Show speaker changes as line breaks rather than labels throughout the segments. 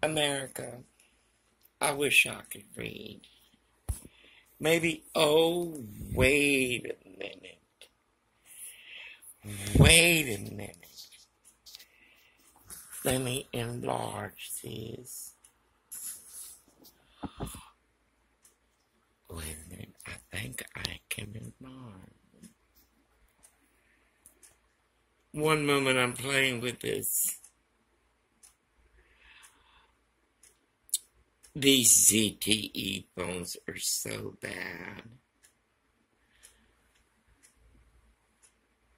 America, I wish I could read. Maybe, oh, wait a minute. Wait a minute. Let me enlarge this. Wait a minute. I think I can enlarge. One moment, I'm playing with this. These ZTE phones are so bad.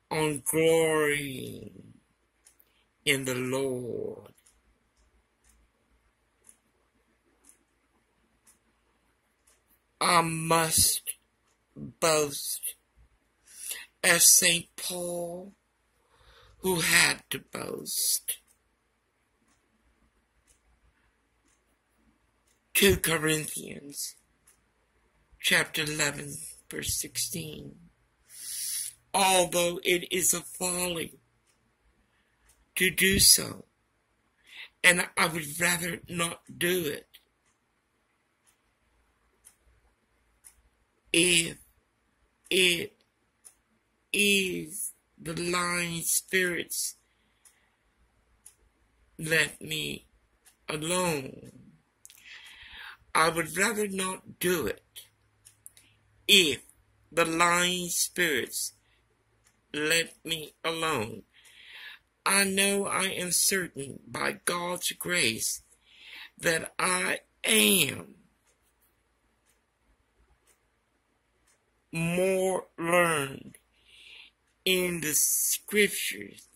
On glory in the Lord. I must boast as St. Paul, who had to boast. 2 Corinthians chapter 11, verse 16. Although it is a folly to do so, and I would rather not do it, if it is the lying spirits, let me alone. I would rather not do it if the lying spirits let me alone. I know I am certain by God's grace that I am more learned in the scriptures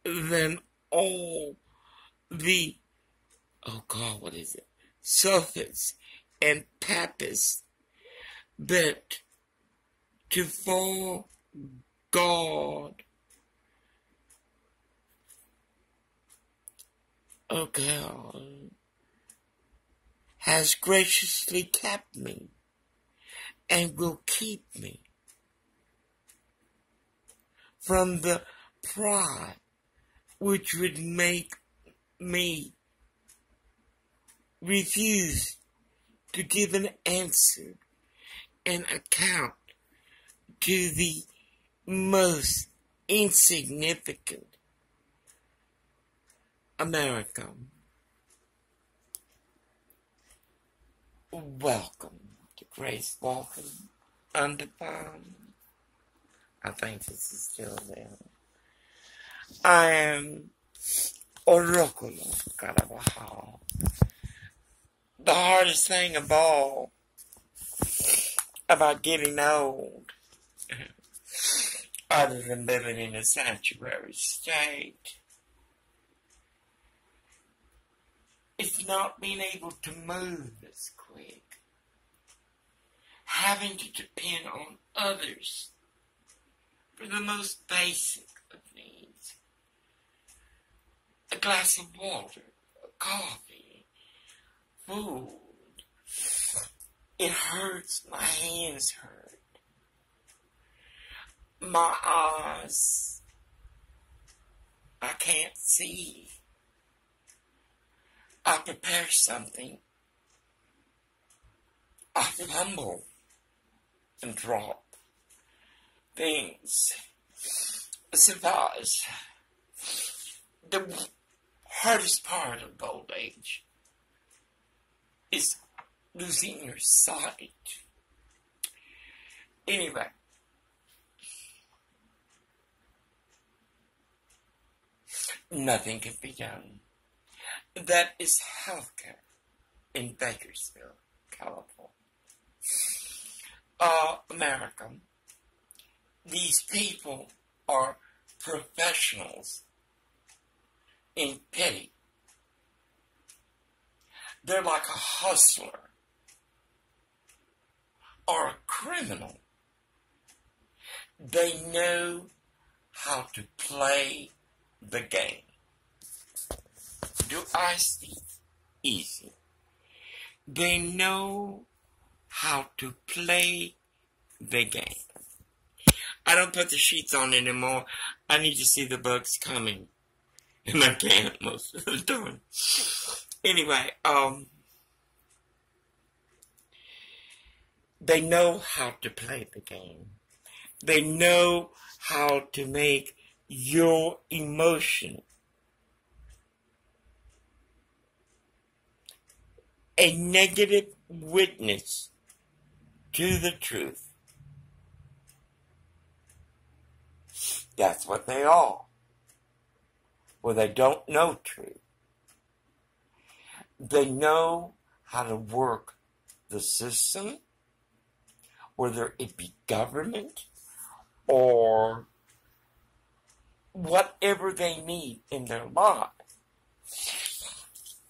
than all the, sophists and papists, but to fall God, God, has graciously kept me and will keep me from the pride which would make me refuse to give an answer, an account to the most insignificant America. Welcome to Grace Walking Undefined. I think this is still there. I am Orokolo Karabaha. The hardest thing of all about getting old, other than living in a sanctuary state, is not being able to move as quick, having to depend on others for the most basic of needs. A glass of water, a coffee, food. It hurts, my hands hurt, my eyes, I can't see. I prepare something, I fumble and drop things. Surprise. The hardest part of old age is losing your sight. Anyway, nothing can be done. That is healthcare in Bakersfield, California. America. These people are professionals in pity. They're like a hustler or a criminal. They know how to play the game. Do I speak easy? They know how to play the game. I don't put the sheets on anymore. I need to see the bugs coming. And I can't most of the time. Anyway, they know how to play the game. They know how to make your emotion a negative witness to the truth. That's what they are. Well, they don't know truth. They know how to work the system, whether it be government or whatever they need in their life.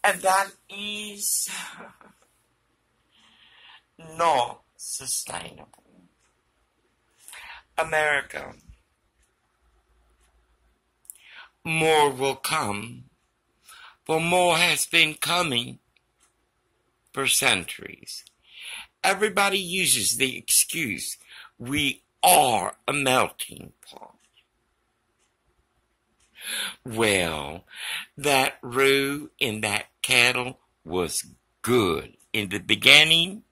And that is not sustainable. America, more will come, for more has been coming for centuries. Everybody uses the excuse, we are a melting pot. Well, that roux in that kettle was good. In the beginning,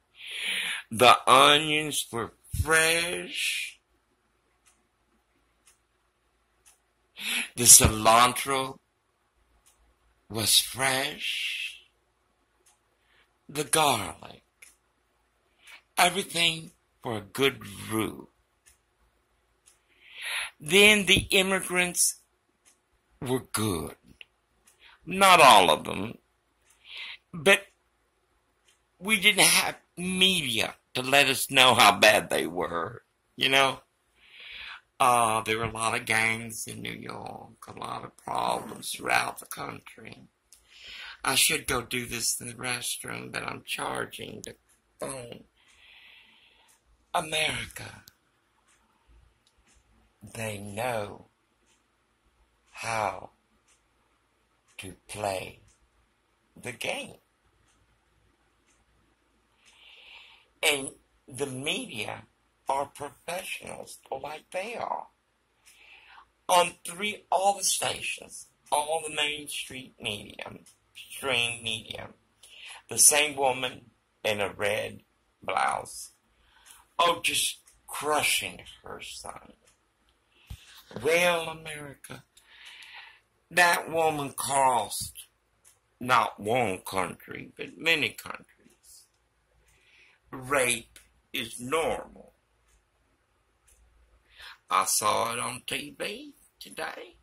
the onions were fresh. The cilantro was fresh. The garlic. Everything for a good roux. Then the immigrants were good. Not all of them. But we didn't have media to let us know how bad they were. You know? There were a lot of gangs in New York. A lot of problems throughout the country. I should go do this in the restroom, but I'm charging the phone. America. They know how to play the game. And the media are professionals like they are. On all the stations, all the mainstream media, the same woman in a red blouse, just crushing her son. Well, America, that woman crossed not one country, but many countries. Rape is normal. I saw it on TV today.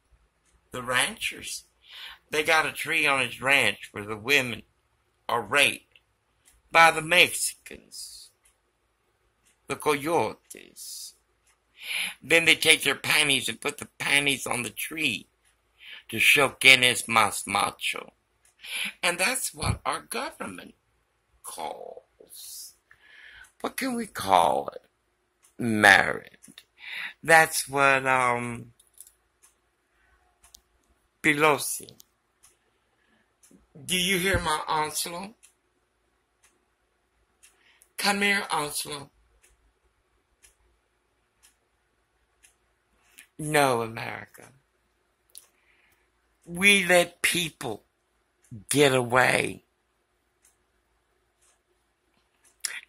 The ranchers, they got a tree on his ranch where the women are raped by the Mexicans, the coyotes. Then they take their panties and put the panties on the tree to show quien es más macho. And that's what our government calls. What can we call it? Married. That's what, Pelosi. Do you hear my Onslow? Come here, Onslow. No, America. We let people get away.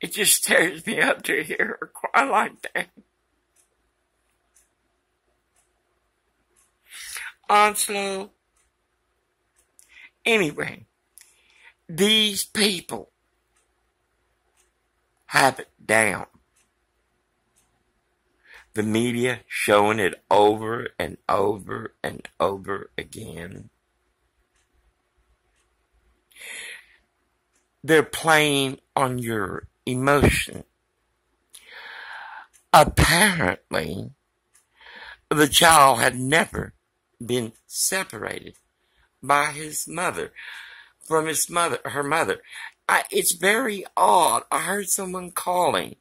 It just tears me up to hear her cry like that. Onslow. Anyway, these people have it down. The media showing it over and over and over again. They're playing on your emotion. Apparently, the child had never been separated by his mother, from her mother. It's very odd. I heard someone crying,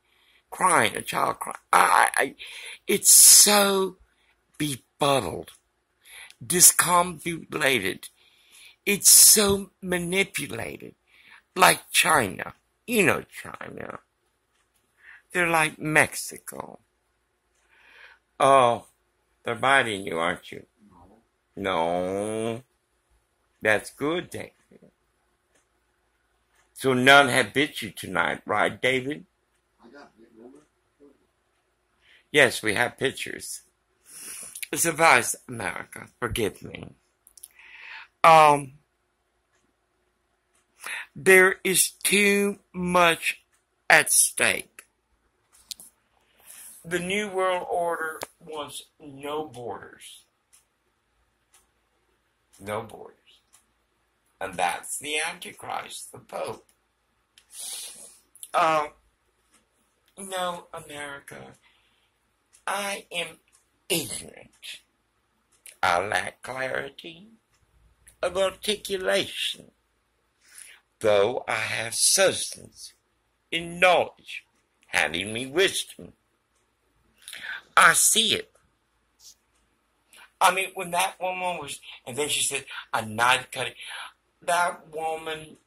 a child crying. It's so befuddled, discombobulated. It's so manipulated, like China. You know China. They're like Mexico. Oh, they're biting you, aren't you? No. That's good, David. So none have bit you tonight, right, David?
I got it, remember?
Yes, we have pictures. Suffice, America, forgive me. There is too much at stake. The New World Order wants no borders. No borders. And that's the Antichrist, the Pope. No, America, I am ignorant. I lack clarity of articulation, though I have substance in knowledge, handing me wisdom. I see it. I mean, when that woman was, and then she said, a knife cutting, that woman,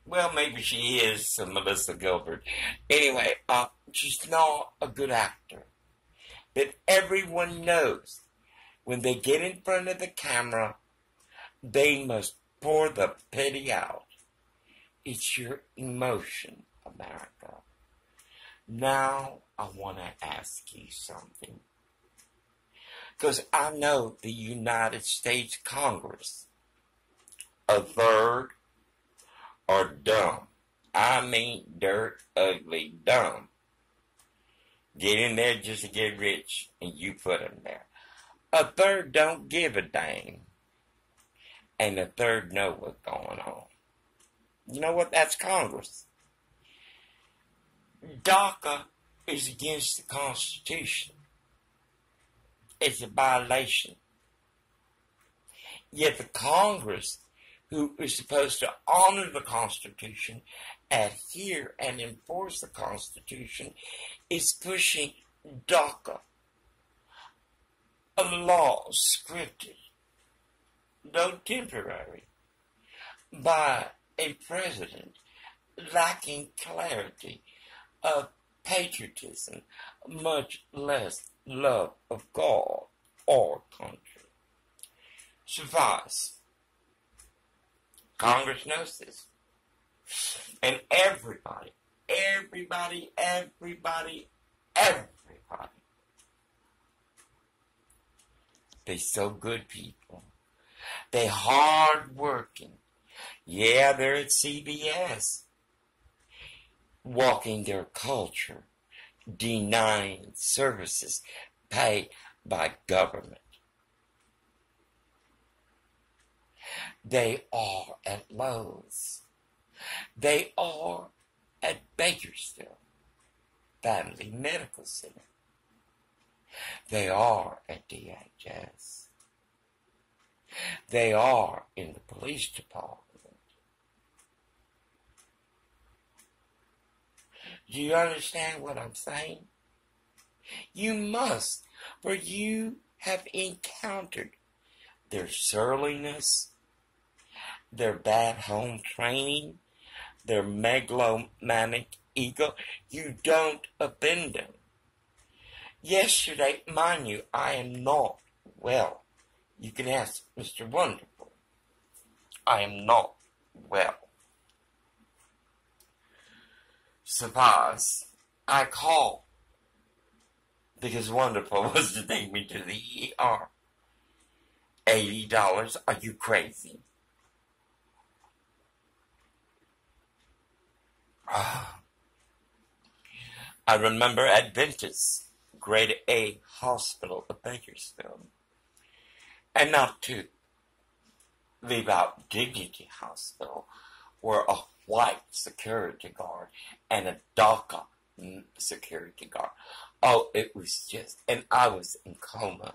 well, maybe she is Melissa Gilbert. Anyway, she's not a good actor. But everyone knows when they get in front of the camera, they must pour the pity out. It's your emotion, America. Now, I want to ask you something. Because I know the United States Congress, a third, are dumb. I mean dirt, ugly, dumb. Get in there just to get rich, and you put them there. A third don't give a dang. And a third know what's going on. You know what? That's Congress. DACA is against the Constitution. It's a violation. Yet the Congress, who is supposed to honor the Constitution, adhere and enforce the Constitution, is pushing DACA, a law scripted, though temporary, by a president lacking clarity of patriotism, much less love of God or country. Suffice, Congress knows this. And everybody, they so good people. They hard working. Yeah, they're at CBS. Walking their culture, denying services paid by government. They are at Lowe's. They are at Bakersfield Family Medical Center. They are at DHS. They are in the police department. Do you understand what I'm saying? You must, for you have encountered their surliness, their bad home training, their megalomaniac ego. You don't offend them. Yesterday, mind you, I am not well. You can ask Mr. Wonderful. I am not well. Suppose I called because Wonderful was to take me to the ER. $80? Are you crazy? I remember Adventist Grade A Hospital of Bakersfield. And not to leave out Dignity Hospital, where a white security guard and a DACA security guard. Oh, it was just, and I was in coma.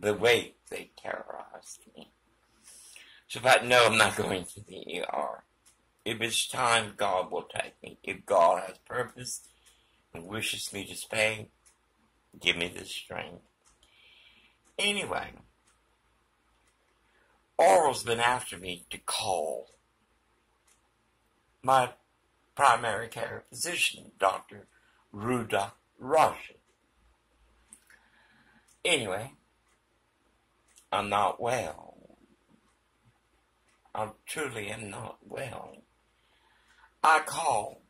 The way they terrorized me. So if I know I'm not going to the ER, if it's time, God will take me. If God has purpose and wishes me to stay, give me the strength. Anyway, Oral's been after me to call my primary care physician, Dr. Ruda Russian. Anyway, I'm not well. I truly am not well. I call.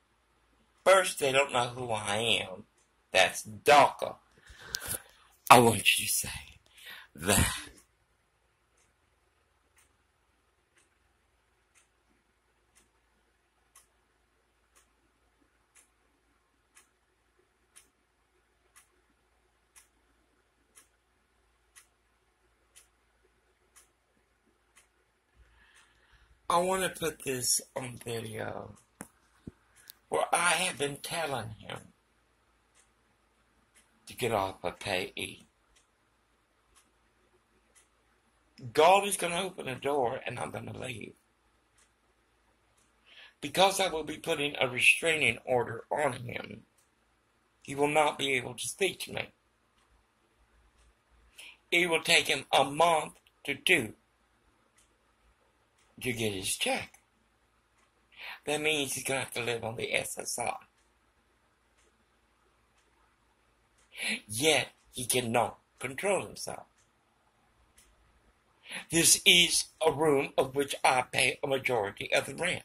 First, they don't know who I am. That's DACA. I want you to say that. I want to put this on video where I have been telling him to get off of payee. God is going to open a door and I'm going to leave. Because I will be putting a restraining order on him, he will not be able to speak to me. It will take him a month to 2 to get his check. That means he's going to have to live on the SSI. Yet, he cannot control himself. This is a room of which I pay a majority of the rent.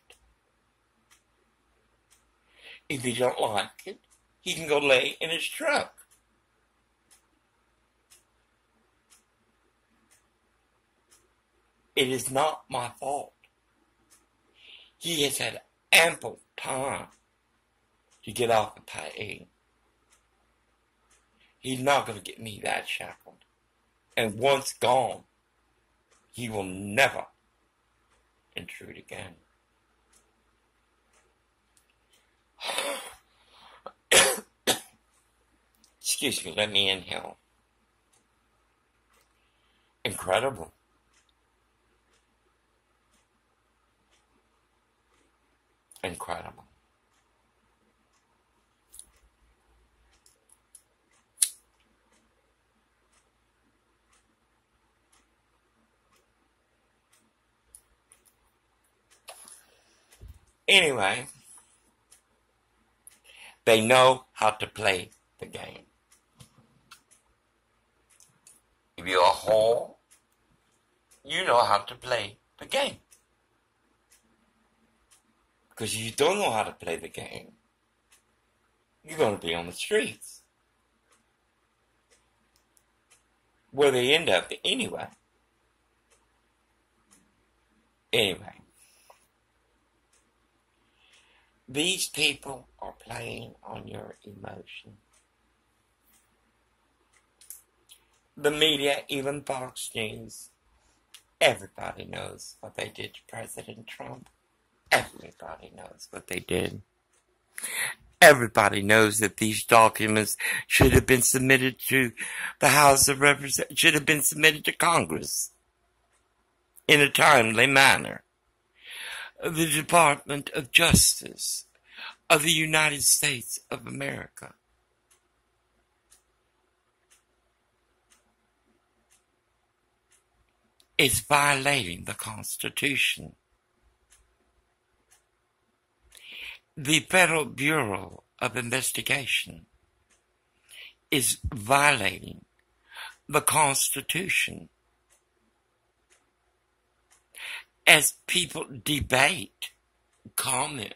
If he don't like it, he can go lay in his truck. It is not my fault. He has had ample time to get off the payee. He's not going to get me that shackled. And once gone, he will never intrude again. Excuse me, let me inhale. Incredible. Incredible. Anyway, they know how to play the game. If you're a whore, you know how to play the game. Because if you don't know how to play the game, you're going to be on the streets. Where they end up anyway. Anyway. These people are playing on your emotion. The media, even Fox News, everybody knows what they did to President Trump. Everybody knows what they did. Everybody knows that these documents should have been submitted to the House of Representatives, should have been submitted to Congress in a timely manner. The Department of Justice of the United States of America is violating the Constitution. The Federal Bureau of Investigation is violating the Constitution. As people debate, comment